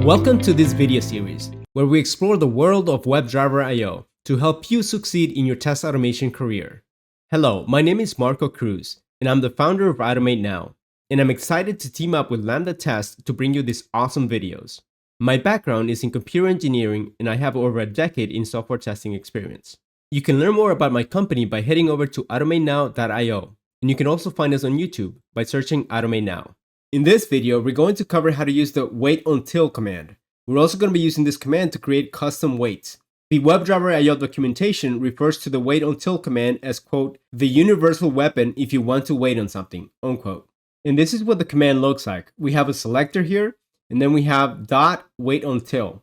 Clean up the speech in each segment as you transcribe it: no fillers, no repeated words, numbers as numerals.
Welcome to this video series, where we explore the world of WebdriverIO to help you succeed in your test automation career. Hello, my name is Marco Cruz, and I'm the founder of automateNow, and I'm excited to team up with Lambda Test to bring you these awesome videos. My background is in computer engineering, and I have over a decade in software testing experience. You can learn more about my company by heading over to automatenow.io, and you can also find us on YouTube by searching automateNow. In this video, we're going to cover how to use the waitUntil command. We're also going to be using this command to create custom waits. The WebdriverIO documentation refers to the waitUntil command as, quote, the universal weapon if you want to wait on something, unquote. And this is what the command looks like. We have a selector here, and then we have .waitUntil.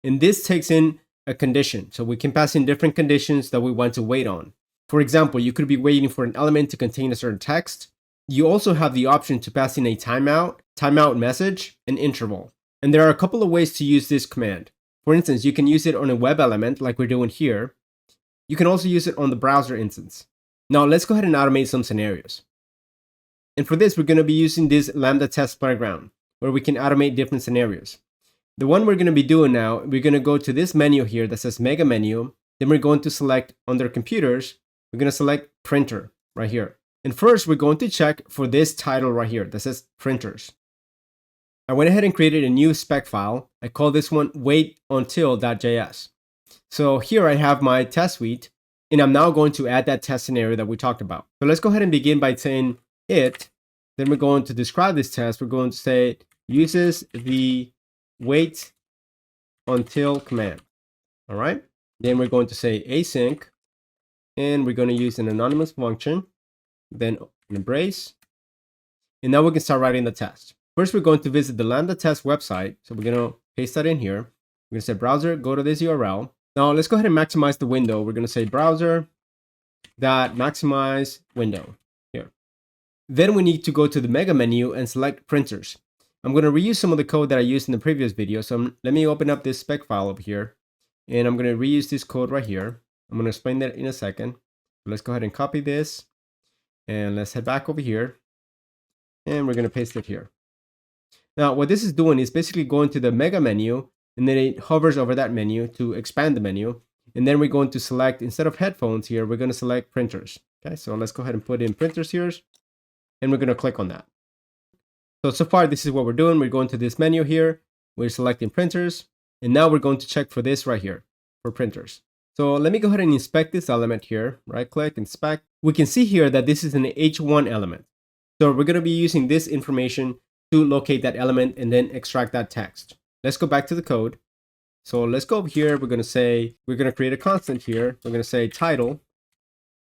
And this takes in a condition, so we can pass in different conditions that we want to wait on. For example, you could be waiting for an element to contain a certain text. You also have the option to pass in a timeout message, and interval. And there are a couple of ways to use this command. For instance, you can use it on a web element like we're doing here. You can also use it on the browser instance. Now let's go ahead and automate some scenarios. And for this, we're going to be using this Lambda test playground where we can automate different scenarios. The one we're going to be doing now, we're going to go to this menu here that says Mega Menu. Then we're going to select under computers, we're going to select printer right here. And first, we're going to check for this title right here that says printers. I went ahead and created a new spec file. I call this one waitUntil.js. So here I have my test suite, and I'm now going to add that test scenario that we talked about. So let's go ahead and begin by saying it. Then we're going to describe this test. We're going to say uses the waitUntil command. All right. Then we're going to say async, and we're going to use an anonymous function. Then an brace, and now we can start writing the test. First, we're going to visit the Lambda test website. So we're going to paste that in here. We're going to say browser, go to this URL. Now let's go ahead and maximize the window. We're going to say browser.maximize window here. Then we need to go to the mega menu and select printers. I'm going to reuse some of the code that I used in the previous video. So let me open up this spec file over here, and I'm going to reuse this code right here. I'm going to explain that in a second. Let's go ahead and copy this. And let's head back over here, and we're going to paste it here. Now, what this is doing is basically going to the mega menu, and then it hovers over that menu to expand the menu. And then we're going to select, instead of headphones here, we're going to select printers. Okay, so let's go ahead and put in printers here, and we're going to click on that. So far, this is what we're doing. We're going to this menu here. We're selecting printers, and now we're going to check for this right here, for printers. So let me go ahead and inspect this element here. Right click, inspect. We can see here that this is an H1 element. So we're going to be using this information to locate that element and then extract that text. Let's go back to the code. So let's go over here. We're going to create a constant here. We're going to say title.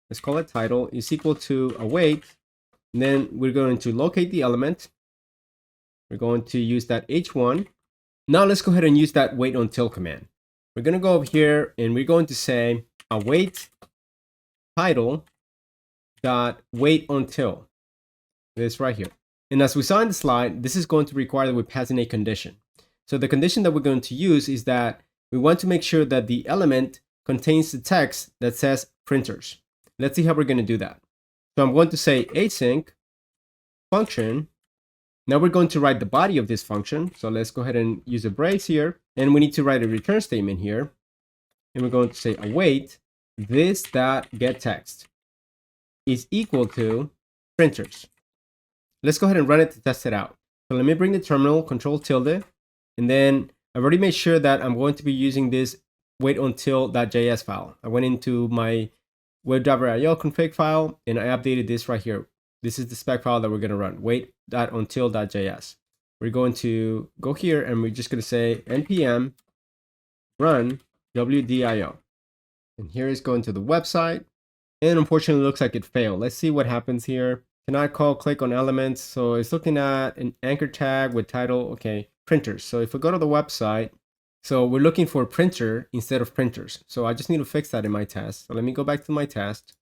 Let's call it title is equal to await. And then we're going to locate the element. We're going to use that H1. Now let's go ahead and use that waitUntil command. We're going to go over here and we're going to say await title dot waitUntil, this right here. And as we saw in the slide, this is going to require that we pass in a condition. So the condition that we're going to use is that we want to make sure that the element contains the text that says printers. Let's see how we're going to do that. So I'm going to say async function. Now we're going to write the body of this function. So let's go ahead and use a brace here. And we need to write a return statement here. And we're going to say await this.getText is equal to printers. Let's go ahead and run it to test it out. So let me bring the terminal, control tilde, and then I've already made sure that I'm going to be using this waitUntil.js file. I went into my WebdriverIO config file and I updated this right here. This is the spec file that we're going to run, wait.until.js. We're going to go here and we're just going to say npm run wdio. And here is going to the website. And unfortunately, it looks like it failed. Let's see what happens here. Cannot call click on elements. So it's looking at an anchor tag with title. Okay, printers. So if we go to the website, so we're looking for printer instead of printers. So I just need to fix that in my test. So let me go back to my test.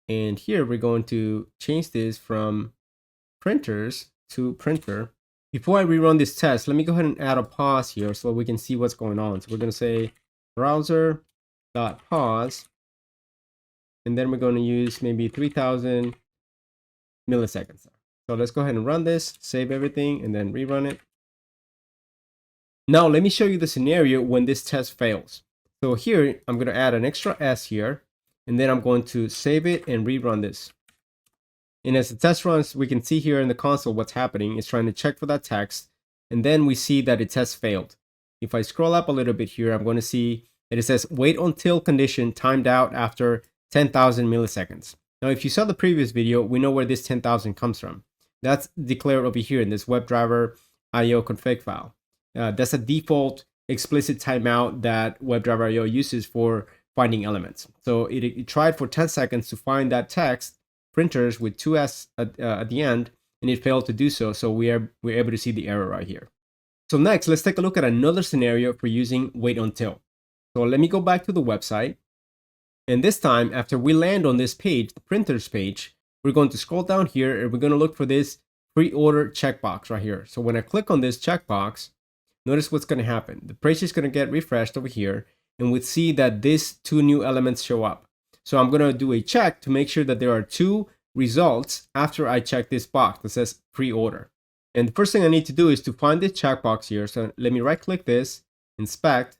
And here we're going to change this from printers to printer. Before I rerun this test, let me go ahead and add a pause here so we can see what's going on. So we're going to say browser.pause. And then we're going to use maybe 3000 milliseconds. So let's go ahead and run this, save everything, and then rerun it. Now let me show you the scenario when this test fails. So here, I'm going to add an extra S here, and then I'm going to save it and rerun this. And as the test runs, we can see here in the console what's happening. It's trying to check for that text, and then we see that the test failed. If I scroll up a little bit here, I'm going to see that it says wait until condition timed out after 10,000 milliseconds. Now, if you saw the previous video, we know where this 10,000 comes from. That's declared over here in this WebdriverIO config file. That's a default explicit timeout that WebdriverIO uses for finding elements. So it tried for 10 seconds to find that text printers with 2s at the end, and it failed to do so. So we're able to see the error right here. So next, let's take a look at another scenario for using waitUntil. So let me go back to the website. And this time, after we land on this page, the printers page, we're going to scroll down here and we're going to look for this pre-order checkbox right here. So when I click on this checkbox, notice what's going to happen. The page is going to get refreshed over here, and we see that these two new elements show up. So I'm going to do a check to make sure that there are two results after I check this box that says pre-order. And the first thing I need to do is to find this checkbox here. So let me right click this, inspect.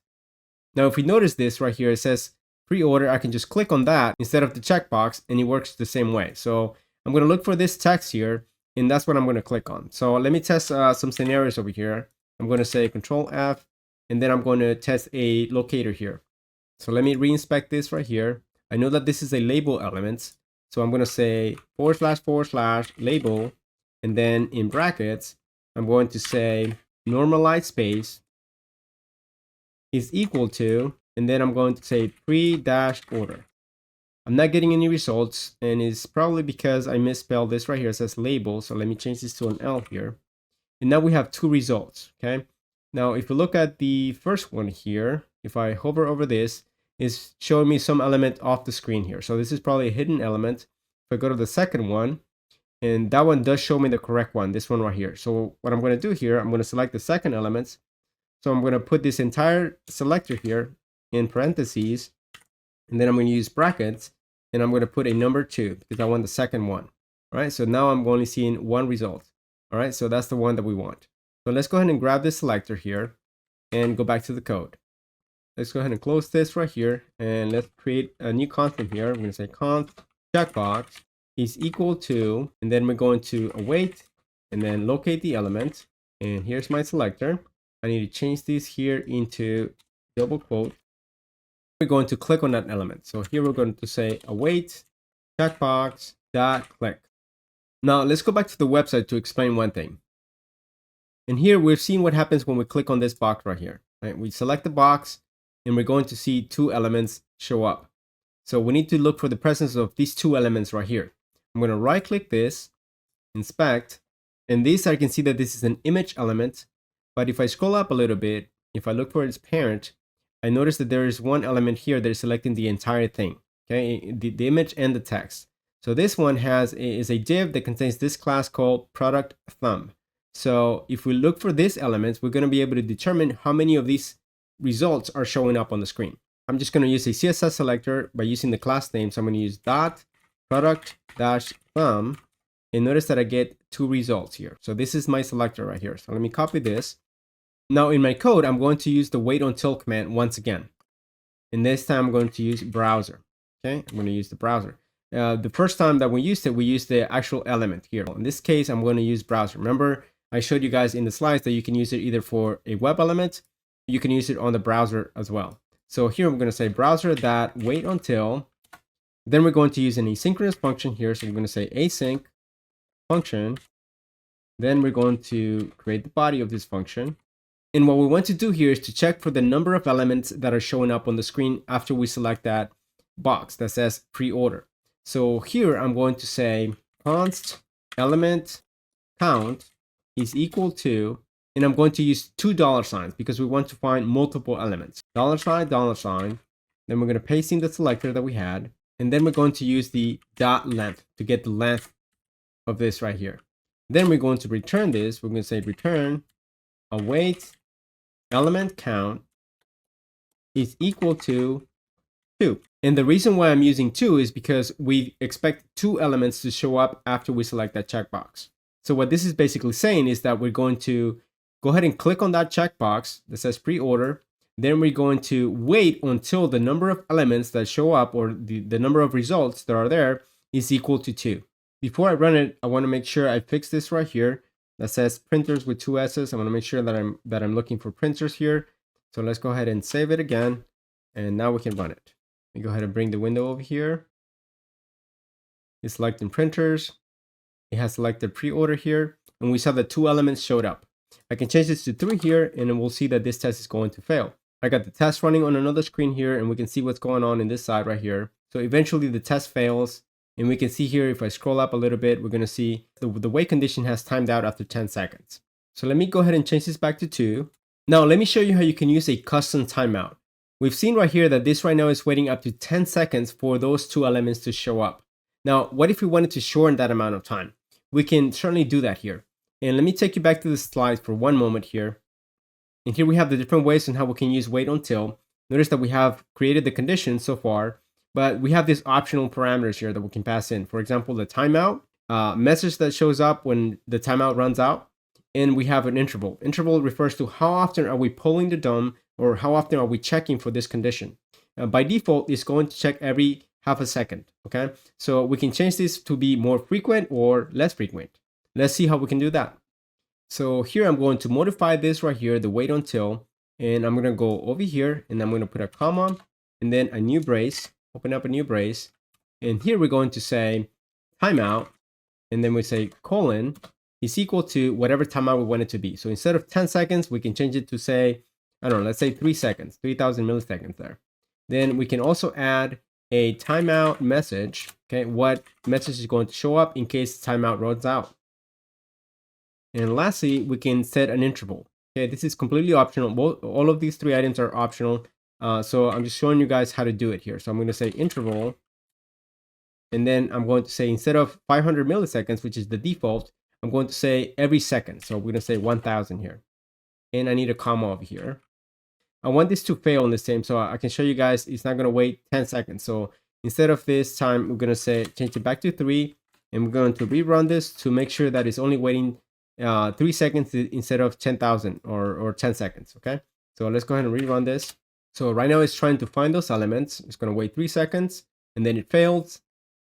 Now, if we notice this right here, it says pre-order. I can just click on that instead of the checkbox, and it works the same way. So I'm going to look for this text here, and that's what I'm going to click on. So let me test some scenarios over here. I'm going to say Control F, and then I'm going to test a locator here. So let me re-inspect this right here. I know that this is a label element. So I'm going to say / label, and then in brackets, I'm going to say normalized space is equal to, and then I'm going to say pre-order. I'm not getting any results, and it's probably because I misspelled this right here. It says label, so let me change this to an L here. And now we have two results, okay? Now, if we look at the first one here, if I hover over this, it's showing me some element off the screen here. So this is probably a hidden element. If I go to the second one, and that one does show me the correct one, this one right here. So what I'm going to do here, I'm going to select the second element. So I'm going to put this entire selector here in parentheses, and then I'm going to use brackets, and I'm going to put a number 2 because I want the second one. All right, so now I'm only seeing one result. All right, so that's the one that we want. So let's go ahead and grab this selector here and go back to the code. Let's go ahead and close this right here, and let's create a new constant here. I'm going to say const checkbox is equal to, and then we're going to await and then locate the element. And here's my selector. I need to change this here into double quote. We're going to click on that element. So here we're going to say await checkbox dot click. Now let's go back to the website to explain one thing. And here we're seeing what happens when we click on this box right here. Right? We select the box, and we're going to see two elements show up. So we need to look for the presence of these two elements right here. I'm going to right click this, inspect, and this I can see that this is an image element. But if I scroll up a little bit, if I look for its parent, I notice that there is one element here that is selecting the entire thing, okay, the image and the text. So this one is a div that contains this class called product thumb. So if we look for this element, we're going to be able to determine how many of these results are showing up on the screen. I'm just going to use a CSS selector by using the class name. So I'm going to use dot product dash thumb, and notice that I get two results here. So this is my selector right here. So let me copy this. Now in my code, I'm going to use the waitUntil command once again. And this time I'm going to use browser. Okay, I'm going to use the browser. The first time that we used it, we used the actual element here. In this case, I'm going to use browser. Remember, I showed you guys in the slides that you can use it either for a web element, you can use it on the browser as well. So here I'm going to say browser.waitUntil. Then we're going to use an asynchronous function here. So we're going to say async function. Then we're going to create the body of this function. And what we want to do here is to check for the number of elements that are showing up on the screen after we select that box that says pre-order. So here I'm going to say const element count is equal to, and I'm going to use two $signs because we want to find multiple elements. $sign, then we're going to paste in the selector that we had, and then we're going to use the dot length to get the length of this right here. Then we're going to return this. We're going to say return await element count is equal to 2. And the reason why I'm using 2 is because we expect two elements to show up after we select that checkbox. So what this is basically saying is that we're going to go ahead and click on that checkbox that says pre-order. Then we're going to wait until the number of elements that show up, or the number of results that are there, is equal to 2. Before I run it, I want to make sure I fix this right here that says printers with 2 S's. I want to make sure that I'm looking for printers here. So let's go ahead and save it again, and now we can run it. Let me go ahead and bring the window over here. It's selecting printers. It has selected pre-order here, and we saw the 2 elements showed up. I can change this to 3 here, and then we'll see that this test is going to fail. I got the test running on another screen here, and we can see what's going on in this side right here. So eventually the test fails, and we can see here, if I scroll up a little bit, we're going to see the wait condition has timed out after 10 seconds. So let me go ahead and change this back to 2. Now let me show you how you can use a custom timeout. We've seen right here that this right now is waiting up to 10 seconds for those 2 elements to show up. Now, what if we wanted to shorten that amount of time? We can certainly do that here. And let me take you back to the slides for one moment here. And here we have the different ways on how we can use waitUntil. Notice that we have created the conditions so far, but we have these optional parameters here that we can pass in. For example, the timeout, message that shows up when the timeout runs out, and we have an interval. Interval refers to how often are we pulling the DOM, or how often are we checking for this condition. By default, it's going to check every half a second, okay? So we can change this to be more frequent or less frequent. Let's see how we can do that. So here I'm going to modify this right here, the waitUntil, and I'm gonna go over here and I'm gonna put a comma and then a new brace, open up a new brace. And here we're going to say timeout, and then we say colon is equal to whatever timeout we want it to be. So instead of 10 seconds, we can change it to say, I don't know, let's say 3 seconds, 3000 milliseconds there. Then we can also add a timeout message, okay, what message is going to show up in case timeout runs out. And lastly, we can set an interval. Okay, this is completely optional. All of these 3 items are optional. So I'm just showing you guys how to do it here. So I'm going to say interval, and then I'm going to say, instead of 500 milliseconds, which is the default, I'm going to say every second. So we're going to say 1000 here. And I need a comma over here. I want this to fail in the same, so I can show you guys it's not going to wait 10 seconds. So instead of this time, we're going to say change it back to 3, and we're going to rerun this to make sure that it's only waiting 3 seconds instead of 10,000 or 10 seconds. Okay, so let's go ahead and rerun this. So right now it's trying to find those elements. It's going to wait 3 seconds, and then it fails.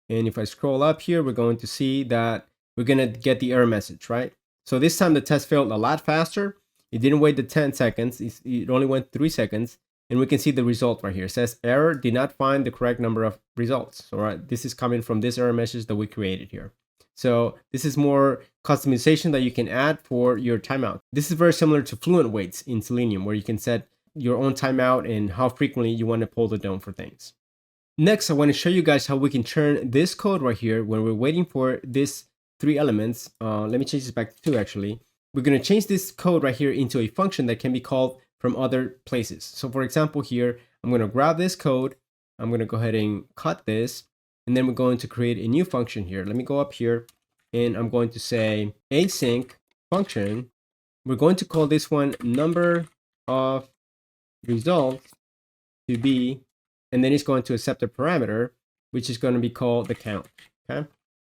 And if I scroll up here, we're going to see that we're going to get the error message, right? So this time the test failed a lot faster. It didn't wait the 10 seconds. It only went 3 seconds. And we can see the result right here. It says error, did not find the correct number of results. So right, this is coming from this error message that we created here. So this is more customization that you can add for your timeout. This is very similar to fluent waits in Selenium, where you can set your own timeout and how frequently you want to pull the DOM for things. Next, I want to show you guys how we can turn this code right here when we're waiting for this 3 elements. Let me change this back to 2 actually. We're going to change this code right here into a function that can be called from other places. So for example here, I'm going to grab this code. I'm going to go ahead and cut this. And then we're going to create a new function here. Let me go up here and I'm going to say async function. We're going to call this one number of results to be, and then it's going to accept a parameter, which is going to be called the count. Okay.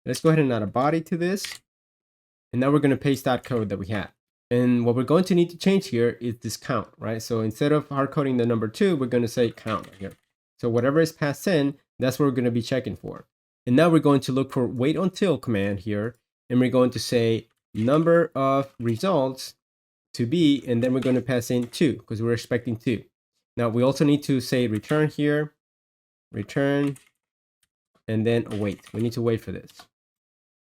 Let's go ahead and add a body to this. And now we're going to paste that code that we had. And what we're going to need to change here is this count, right? So instead of hard coding the number 2, we're going to say count right here. So whatever is passed in, that's what we're going to be checking for. And now we're going to look for waitUntil command here. And we're going to say number of results to be, and then we're going to pass in 2 because we're expecting 2. Now we also need to say return here, return, and then await. We need to wait for this.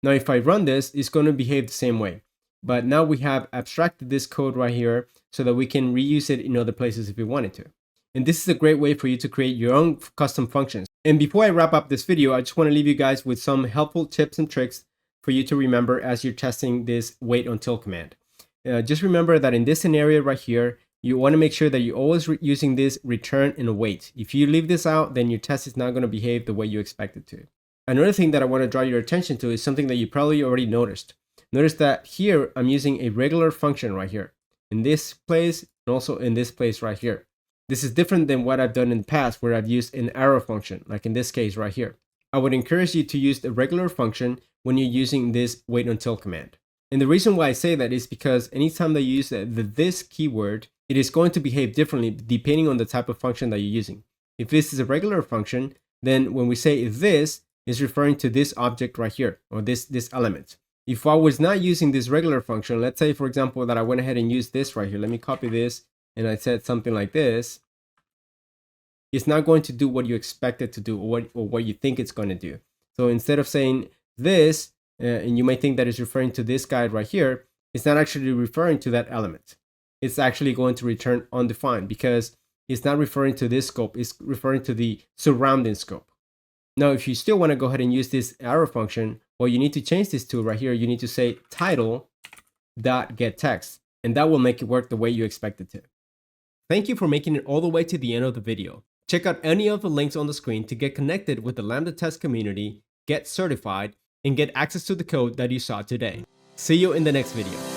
Now, if I run this, it's going to behave the same way. But now we have abstracted this code right here so that we can reuse it in other places if we wanted to. And this is a great way for you to create your own custom functions. And before I wrap up this video, I just want to leave you guys with some helpful tips and tricks for you to remember as you're testing this waitUntil command. Just remember that in this scenario right here, you want to make sure that you're always using this return and await. If you leave this out, then your test is not going to behave the way you expect it to. Another thing that I want to draw your attention to is something that you probably already noticed. Notice that here I'm using a regular function right here in this place and also in this place right here. This is different than what I've done in the past where I've used an arrow function, like in this case right here. I would encourage you to use the regular function when you're using this waitUntil command. And the reason why I say that is because anytime that you use the this keyword, it is going to behave differently depending on the type of function that you're using. If this is a regular function, then when we say this, is referring to this object right here, or this element. If I was not using this regular function, let's say for example that I went ahead and used this right here, let me copy this, and I said something like this, it's not going to do what you expect it to do, or what you think it's going to do. So instead of saying this, and you might think that it's referring to this guy right here, it's not actually referring to that element. It's actually going to return undefined because it's not referring to this scope, it's referring to the surrounding scope. Now, if you still want to go ahead and use this arrow function, well, you need to change this to right here. You need to say title.getText, and that will make it work the way you expect it to. Thank you for making it all the way to the end of the video. Check out any of the links on the screen to get connected with the Lambda test community, get certified, and get access to the code that you saw today. See you in the next video.